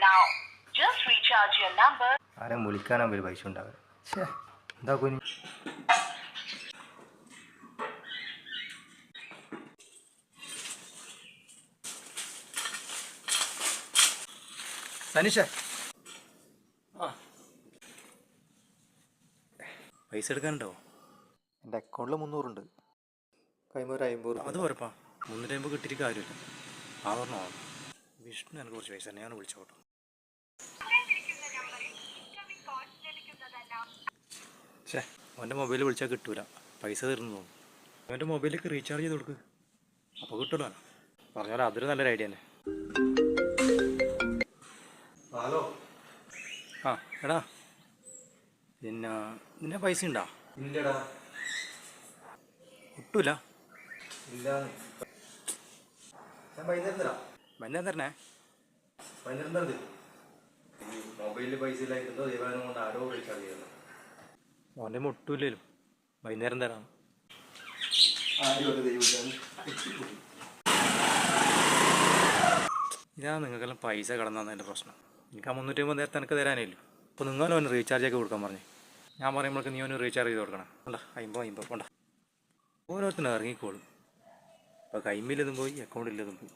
now. Just recharge your number. ആരെ വിളിക്കാനാകുമ്പോൾ ഒരു പൈസ ഉണ്ടാവുക. എന്താ കുഞ്ഞ് സനിഷ പൈസ എടുക്കാനുണ്ടോ? എൻ്റെ അക്കൗണ്ടിൽ 300 ഉണ്ട്. കൈമ ഒരു 50. അത് പോരപ്പാ, 350 കിട്ടിയിട്ട് കാര്യമില്ല. ആ പറഞ്ഞോ വിഷ്ണു എനിക്ക് കുറച്ച് പൈസ ഞാൻ വിളിച്ചോട്ടോ. ഛേ, അവൻ്റെ മൊബൈലിൽ വിളിച്ചാൽ കിട്ടൂല, പൈസ തീർന്നു തോന്നും. അവൻ്റെ മൊബൈലിലേക്ക് റീചാർജ് ചെയ്ത് കൊടുക്ക്, അപ്പോൾ കിട്ടുമല്ലോ. പറഞ്ഞാലോ അതൊരു നല്ലൊരു ഐഡിയ തന്നെ. ഹലോ. ആ എടാ, പിന്നെ നിന്നെ പൈസ ഉണ്ടോ? ഇല്ലടാ. കിട്ടൂല. ഇല്ല, ഞാൻ വൈകുന്നേരം തരാം. വൈകുന്നേരം തരണേ. വൈകുന്നേരം തരുത്. ഈ മൊബൈലിൽ പൈസ ഇല്ലായിരുന്നോ ദൈവാനം കൊണ്ട് ആരോ റീചാർജ് ചെയ്യുന്നു. ഓൻ്റെ മുട്ടൂല്ലല്ലോ, വൈകുന്നേരം തരാം. ഇതാ നിങ്ങൾക്കെല്ലാം പൈസ കടന്നതിൻ്റെ പ്രശ്നം. എനിക്ക് ആ 350 നേരത്തെ എനിക്ക് തരാനില്ലല്ലോ. അപ്പോൾ നിങ്ങളും അവന് റീചാർജൊക്കെ കൊടുക്കാൻ പറഞ്ഞു. ഞാൻ പറയുമ്പോഴേക്ക് നീ അവന് റീചാർജ് ചെയ്ത് കൊടുക്കണം. വേണ്ട 50 വേണ്ട, ഓരോരുത്തരും ഇറങ്ങിക്കോളും. ഇപ്പോൾ കൈമില്ലതും പോയി, അക്കൗണ്ടില്ലതും പോയി.